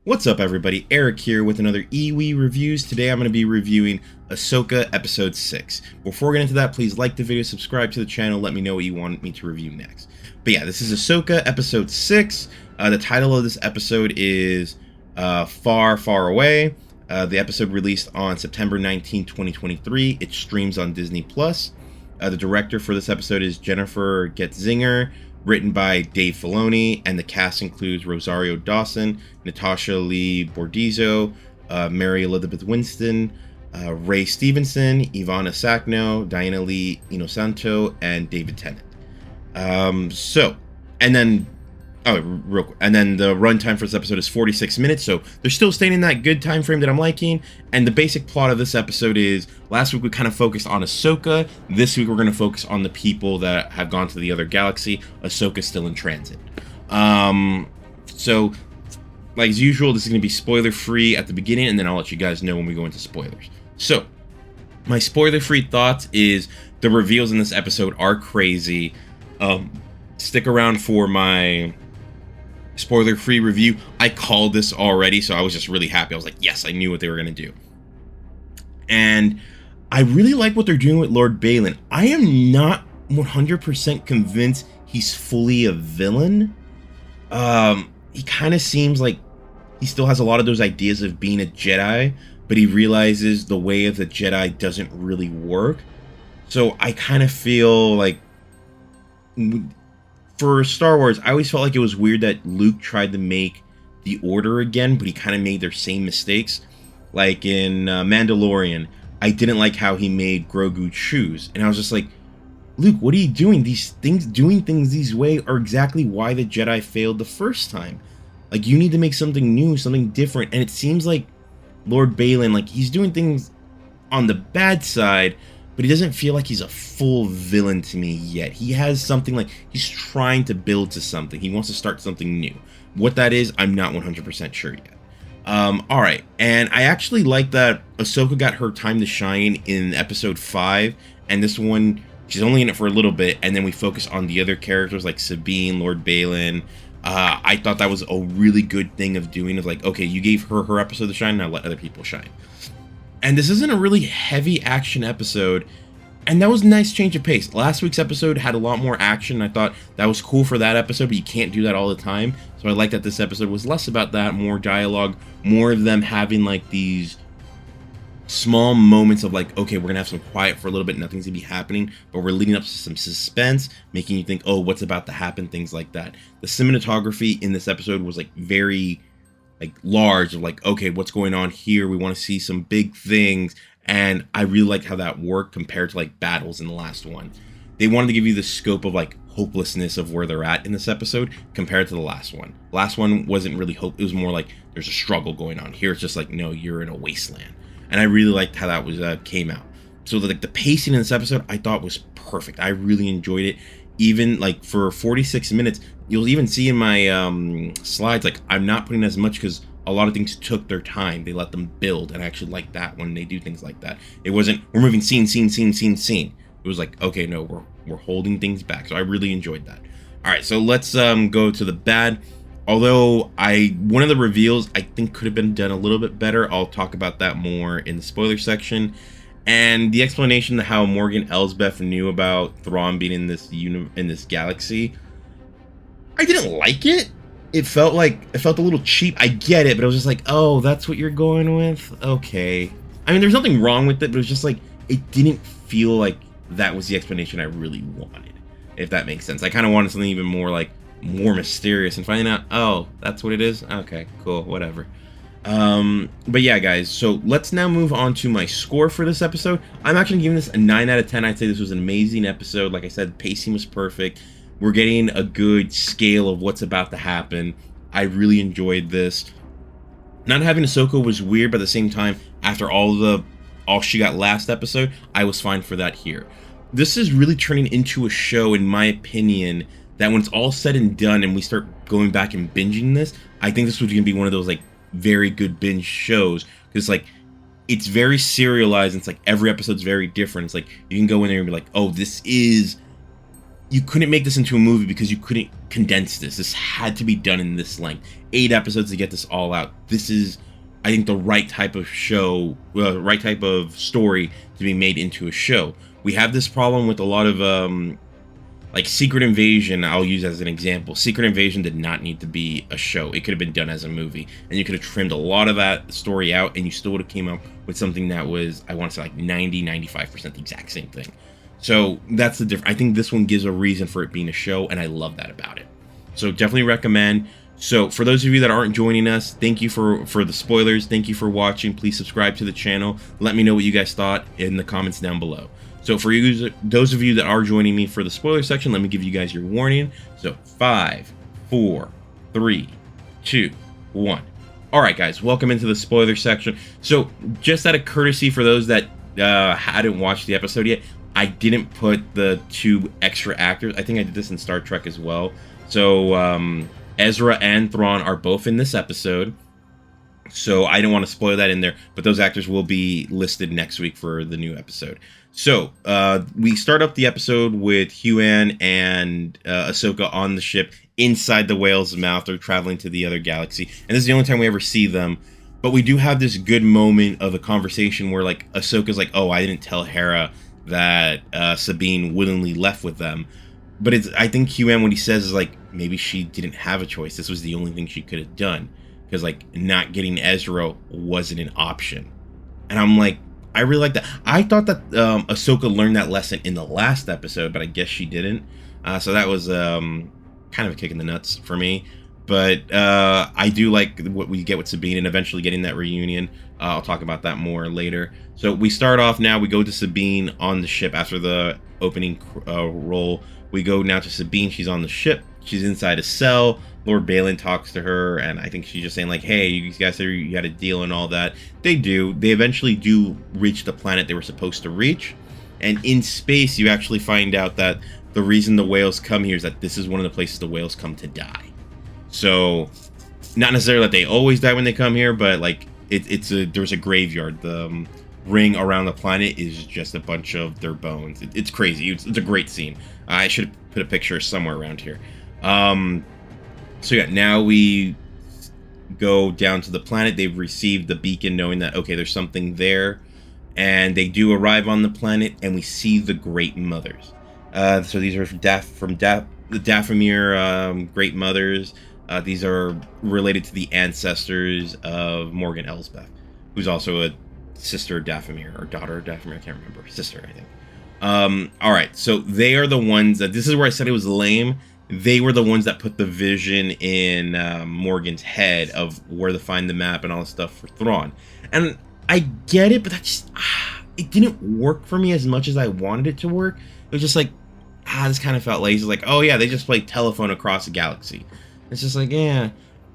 What's up, everybody? Eric here with another EWE Reviews. Today I'm going to be reviewing Ahsoka Episode 6. Before we get into that, please like the video, subscribe to the channel, let me know what you want me to review next. But yeah, this is Ahsoka Episode 6. The title of this episode is Far, Far Away. The episode released on September 19, 2023. It streams on Disney+. The director for this episode is Jennifer Getzinger. Written by Dave Filoni, and the cast includes Rosario Dawson, Natasha Lee Bordizzo, Mary Elizabeth Winston, Ray Stevenson, Ivana Sacno, Diana Lee Inosanto, and David Tennant. And then the runtime for this episode is 46 minutes, so they're still staying in that good time frame that I'm liking. And the basic plot of this episode is, last week we kind of focused on Ahsoka. This week we're going to focus on the people that have gone to the other galaxy. Ahsoka's still in transit. So, like as usual, this is going to be spoiler-free at the beginning, and then I'll let you guys know when we go into spoilers. So, my spoiler-free thoughts is the reveals in this episode are crazy. Stick around for my spoiler-free review. I called this already, so I was just really happy. I was like, yes, I knew what they were going to do. And I really like what they're doing with Lord Balin. I am not 100% convinced he's fully a villain. He kind of seems like he still has a lot of those ideas of being a Jedi, but he realizes the way of the Jedi doesn't really work. So I kind of feel like, for Star Wars, I always felt like it was weird that Luke tried to make the Order again, but he kind of made their same mistakes. Like in Mandalorian, I didn't like how he made Grogu choose, and I was just like, Luke, what are you doing? Doing things these way are exactly why the Jedi failed the first time. Like, you need to make something new, something different, and it seems like Lord Balin, like, he's doing things on the bad side, but he doesn't feel like he's a full villain to me yet. He has something, like, he's trying to build to something. He wants to start something new. What that is, I'm not 100% sure yet. Alright, and I actually like that Ahsoka got her time to shine in episode 5, and this one, she's only in it for a little bit, and then we focus on the other characters like Sabine, Lord Balin. I thought that was a really good thing of doing, of like, okay, you gave her episode to shine, now let other people shine. And this isn't a really heavy action episode, and that was a nice change of pace. Last week's episode had a lot more action. I thought that was cool for that episode, but you can't do that all the time. So I like that this episode was less about that, more dialogue, more of them having like these small moments of like, okay, we're gonna have some quiet for a little bit, nothing's gonna be happening, but we're leading up to some suspense, making you think, oh, what's about to happen, things like that. The cinematography in this episode was like very large, of like, okay, what's going on here? We want to see some big things, and I really liked how that worked compared to like battles in the last one. They wanted to give you the scope of like hopelessness of where they're at in this episode compared to the last one. Last one wasn't really hope, it was more like there's a struggle going on. Here it's just like, no, you're in a wasteland. And I really liked how that was came out. So the pacing in this episode I thought was perfect. I really enjoyed it. Even like for 46 minutes, you'll even see in my slides, like I'm not putting as much because a lot of things took their time. They let them build, and I actually like that when they do things like that. It wasn't, we're moving scene. It was like, okay, no, we're holding things back. So I really enjoyed that. All right, so let's go to the bad. Although one of the reveals I think could have been done a little bit better. I'll talk about that more in the spoiler section. And the explanation of how Morgan Elsbeth knew about Thrawn being in this galaxy, I didn't like it. It felt a little cheap. I get it, but I was just like, oh, that's what you're going with? Okay. I mean, there's nothing wrong with it, but it was just like, it didn't feel like that was the explanation I really wanted, if that makes sense. I kind of wanted something even more mysterious, and finding out, oh, that's what it is? Okay, cool, whatever. But yeah, guys, so let's now move on to my score for this episode. I'm actually giving this a 9 out of 10. I'd say this was an amazing episode. Like I said, pacing was perfect. We're getting a good scale of what's about to happen. I really enjoyed this. Not having Ahsoka was weird, but at the same time, after all she got last episode, I was fine for that here. This is really turning into a show, in my opinion, that when it's all said and done and we start going back and binging this, I think this was going to be one of those like very good binge shows, because like it's very serialized, and it's like every episode's very different. It's like you can go in there and be like, oh, this is you couldn't make this into a movie because you couldn't condense this. This had to be done in this length. 8 episodes to get this all out. This is, I think, the right type of show, right type of story to be made into a show. We have this problem with a lot of, like Secret Invasion, I'll use as an example. Secret Invasion did not need to be a show. It could have been done as a movie. And you could have trimmed a lot of that story out, and you still would have came up with something that was, I want to say, like 90-95% the exact same thing. So that's the difference. I think this one gives a reason for it being a show, and I love that about it. So definitely recommend. So for those of you that aren't joining us, thank you for the spoilers. Thank you for watching. Please subscribe to the channel. Let me know what you guys thought in the comments down below. So for you, those of you that are joining me for the spoiler section, let me give you guys your warning. So 5, 4, 3, 2, 1. All right, guys, welcome into the spoiler section. So just out of courtesy for those that hadn't watched the episode yet, I didn't put the 2 extra actors. I think I did this in Star Trek as well. So Ezra and Thrawn are both in this episode. So I didn't want to spoil that in there, but those actors will be listed next week for the new episode. So we start up the episode with Huan and Ahsoka on the ship inside the whale's mouth. They're traveling to the other galaxy, and this is the only time we ever see them. But we do have this good moment of a conversation where, like, Ahsoka's like, "Oh, I didn't tell Hera that Sabine willingly left with them." But I think Huan, what he says is like, maybe she didn't have a choice. This was the only thing she could have done, because like not getting Ezra wasn't an option. And I'm like, I really like that. I thought that Ahsoka learned that lesson in the last episode, but I guess she didn't. So that was kind of a kick in the nuts for me. But I do like what we get with Sabine and eventually getting that reunion. I'll talk about that more later. So we start off now. We go to Sabine on the ship after the opening roll. We go now to Sabine. She's on the ship. She's inside a cell. Lord Balin talks to her, and I think she's just saying, like, hey, you guys said you had a deal and all that. They do. They eventually do reach the planet they were supposed to reach. And in space, you actually find out that the reason the whales come here is that this is one of the places the whales come to die. So, not necessarily that they always die when they come here, but, like, there's a graveyard. The ring around the planet is just a bunch of their bones. It's crazy. It's a great scene. I should have put a picture somewhere around here. So yeah, now we go down to the planet. They've received the beacon knowing that, okay, there's something there. And they do arrive on the planet, and we see the Great Mothers. So these are from the Dathomir Great Mothers. These are related to the ancestors of Morgan Elsbeth, who's also a sister of Dathomir, or daughter of Dathomir, I can't remember. Sister, I think. All right, so they are the ones that, this is where I said it was lame. They were the ones that put the vision in Morgan's head of where to find the map and all this stuff for Thrawn. And I get it, but that just, it didn't work for me as much as I wanted it to work. It was just like, this kind of felt lazy. Like, oh yeah, they just played telephone across the galaxy. It's just like, yeah.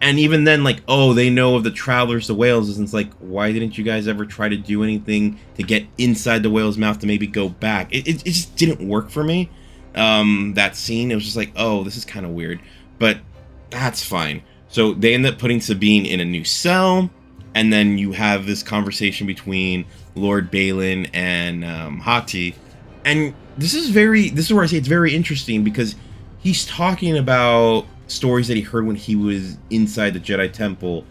And even then, like, oh, they know of the travelers, the whales, and it's like, why didn't you guys ever try to do anything to get inside the whale's mouth to maybe go back? It just didn't work for me. That scene, it was just like, oh, this is kind of weird, but that's fine. So they end up putting Sabine in a new cell, and then you have this conversation between Lord Balin and Hati, and this is where I say it's very interesting, because he's talking about stories that he heard when he was inside the Jedi Temple,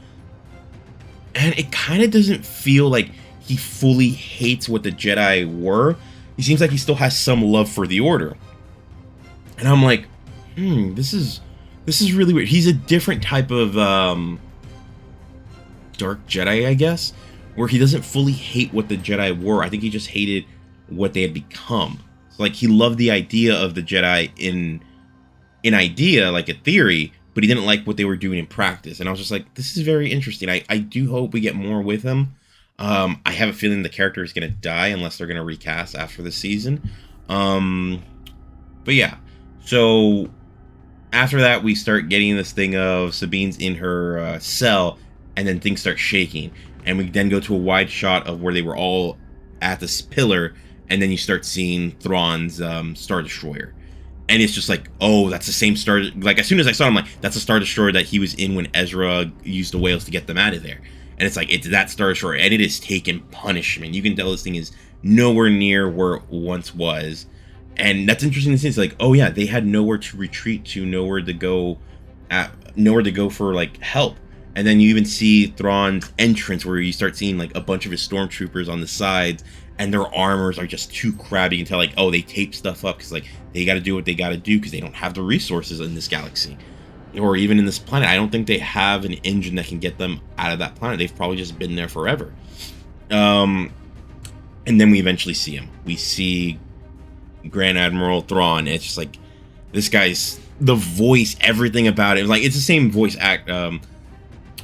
and it kind of doesn't feel like he fully hates what the Jedi were. He seems like he still has some love for the Order. And I'm like, this is really weird. He's a different type of dark Jedi, I guess, where he doesn't fully hate what the Jedi were. I think he just hated what they had become. So, like, he loved the idea of the Jedi in idea, like a theory, but he didn't like what they were doing in practice. And I was just like, this is very interesting. I do hope we get more with him. I have a feeling the character is going to die unless they're going to recast after the season. But yeah. So after that, we start getting this thing of Sabine's in her cell, and then things start shaking. And we then go to a wide shot of where they were all at this pillar, and then you start seeing Thrawn's Star Destroyer. And it's just like, oh, that's the same Star... Like, as soon as I saw it, I'm like, that's the Star Destroyer that he was in when Ezra used the whales to get them out of there. And it's like, it's that Star Destroyer, and it is taking punishment. You can tell this thing is nowhere near where it once was. And that's interesting to see. It's like, oh yeah, they had nowhere to retreat to, nowhere to go, nowhere to go for like help. And then you even see Thrawn's entrance, where you start seeing like a bunch of his stormtroopers on the sides, and their armors are just too crabby. You can tell like, oh, they tape stuff up because like they got to do what they got to do because they don't have the resources in this galaxy, or even in this planet. I don't think they have an engine that can get them out of that planet. They've probably just been there forever. And then we eventually see him. We see Grand Admiral Thrawn. It's just like, this guy's, the voice, everything about it. Like, it's the same voice act.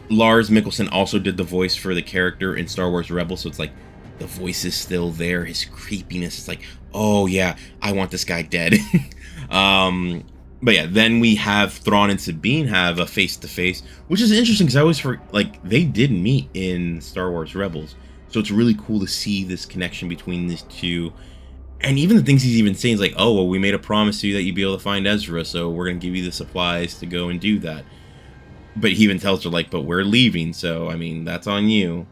Lars Mikkelsen also did the voice for the character in Star Wars Rebels, so it's like the voice is still there. His creepiness is like, oh yeah, I want this guy dead. But yeah, then we have Thrawn and Sabine have a face-to-face, which is interesting because I always like they did meet in Star Wars Rebels, so it's really cool to see this connection between these two. And even the things he's even saying is like, oh, well, we made a promise to you that you'd be able to find Ezra, so we're gonna give you the supplies to go and do that. But he even tells her like, but we're leaving, so I mean that's on you.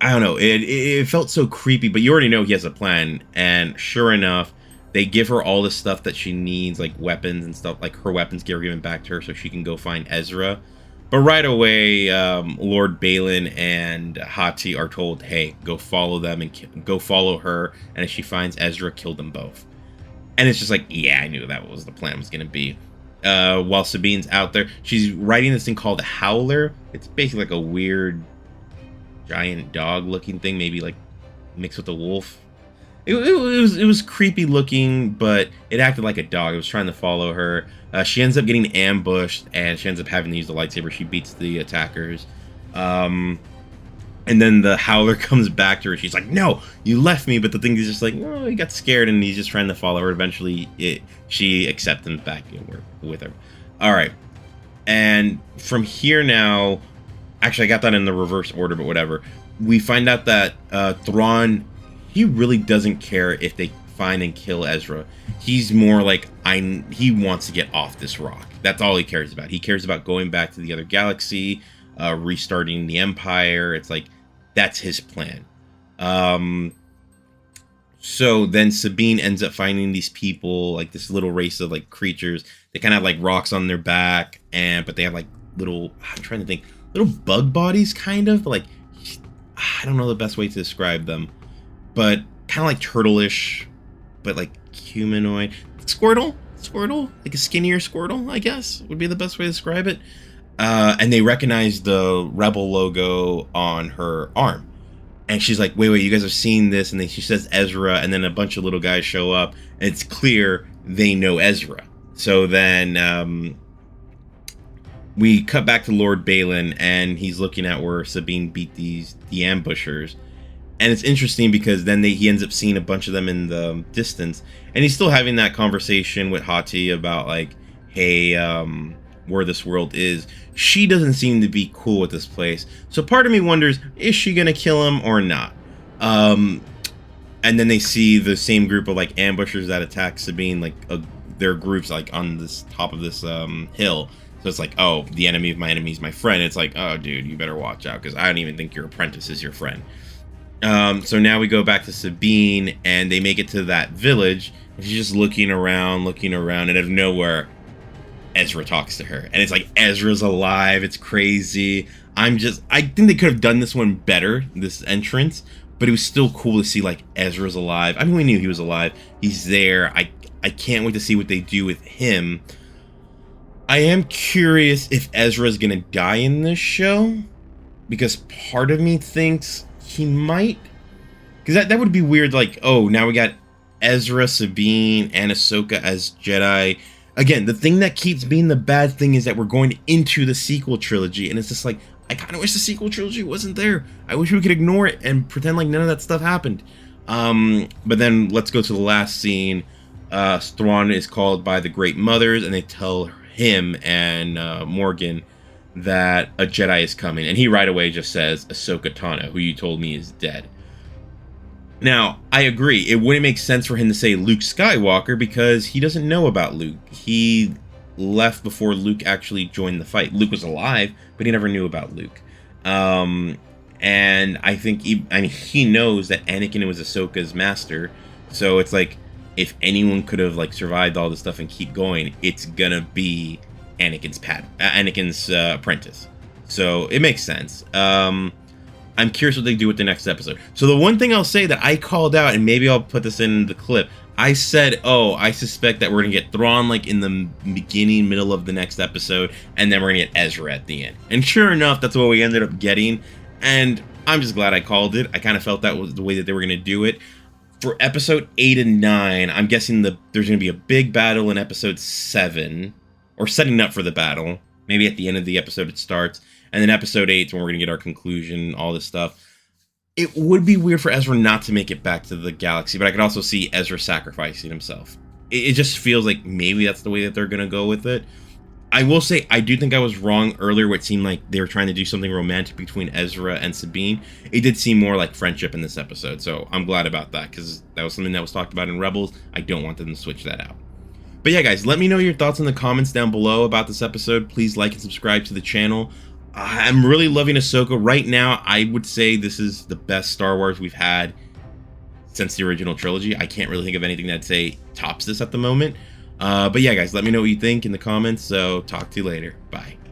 I don't know, it felt so creepy, but you already know he has a plan. And sure enough, they give her all the stuff that she needs, like weapons and stuff, like her weapons get given back to her so she can go find Ezra. But right away, Lord Balin and Hati are told, hey, go follow them and go follow her, and if she finds Ezra, kill them both. And it's just like, yeah, I knew that was the plan was going to be. While Sabine's out there, she's riding this thing called a Howler. It's basically like a weird giant dog looking thing, maybe like mixed with a wolf. It was creepy looking, but it acted like a dog. It was trying to follow her. She ends up getting ambushed, and she ends up having to use the lightsaber. She beats the attackers. And then the Howler comes back to her. She's like, no, you left me. But the thing is just like, oh, he got scared, and he's just trying to follow her. Eventually, she accepts him back with her. All right. And from here now, actually, I got that in the reverse order, but whatever. We find out that Thrawn, he really doesn't care if they find and kill Ezra. He's more like, he wants to get off this rock. That's all he cares about. He cares about going back to the other galaxy, restarting the Empire. It's like, that's his plan. So then Sabine ends up finding these people, like this little race of like creatures. They kind of have like rocks on their back, but they have like little, I'm trying to think, little bug bodies, kind of like, I don't know the best way to describe them, but kind of like turtle-ish, but like humanoid. Squirtle, like a skinnier Squirtle, I guess would be the best way to describe it. And they recognize the Rebel logo on her arm. And she's like, wait, you guys have seen this? And then she says Ezra, and then a bunch of little guys show up, and it's clear they know Ezra. So then we cut back to Lord Balin, and he's looking at where Sabine beat the ambushers. And it's interesting because then he ends up seeing a bunch of them in the distance, and he's still having that conversation with Hati about like, hey, where this world is. She doesn't seem to be cool with this place. So part of me wonders, is she gonna kill him or not? And then they see the same group of like ambushers that attack Sabine, like their groups like on this top of this hill. So it's like, oh, the enemy of my enemy is my friend. It's like, oh, dude, you better watch out because I don't even think your apprentice is your friend. So now we go back to Sabine, and they make it to that village. And she's just looking around, and out of nowhere, Ezra talks to her. And it's like, Ezra's alive. It's crazy. I think they could have done this one better, this entrance, but it was still cool to see like Ezra's alive. I mean, we knew he was alive. He's there. I can't wait to see what they do with him. I am curious if Ezra's gonna die in this show, because part of me thinks he might, because that would be weird. Like, oh, now we got Ezra, Sabine, and Ahsoka as Jedi. Again, the thing that keeps being the bad thing is that we're going into the sequel trilogy, and it's just like, I kind of wish the sequel trilogy wasn't there. I wish we could ignore it and pretend like none of that stuff happened. But then let's go to the last scene. Thrawn is called by the Great Mothers, and they tell him and Morgan that a Jedi is coming, and he right away just says Ahsoka Tano, who you told me is dead. Now, I agree, it wouldn't make sense for him to say Luke Skywalker because he doesn't know about Luke. He left before Luke actually joined the fight. Luke was alive, but he never knew about Luke. And I think he knows that Anakin was Ahsoka's master, so it's like, if anyone could have like survived all this stuff and keep going, it's gonna be Anakin's apprentice. So it makes sense. I'm curious what they do with the next episode. So the one thing I'll say that I called out, and maybe I'll put this in the clip, I said, oh, I suspect that we're gonna get Thrawn like in the beginning, middle of the next episode, and then we're gonna get Ezra at the end. And sure enough, that's what we ended up getting. And I'm just glad I called it. I kind of felt that was the way that they were gonna do it. For episode 8 and 9, I'm guessing there's gonna be a big battle in episode 7, or setting up for the battle. Maybe at the end of the episode it starts. And then episode 8 is when we're going to get our conclusion, all this stuff. It would be weird for Ezra not to make it back to the galaxy, but I could also see Ezra sacrificing himself. It just feels like maybe that's the way that they're going to go with it. I will say, I do think I was wrong earlier where it seemed like they were trying to do something romantic between Ezra and Sabine. It did seem more like friendship in this episode, so I'm glad about that, because that was something that was talked about in Rebels. I don't want them to switch that out. But yeah, guys, let me know your thoughts in the comments down below about this episode. Please like and subscribe to the channel. I'm really loving Ahsoka. Right now, I would say this is the best Star Wars we've had since the original trilogy. I can't really think of anything that'd say tops this at the moment. But yeah, guys, let me know what you think in the comments. So talk to you later. Bye.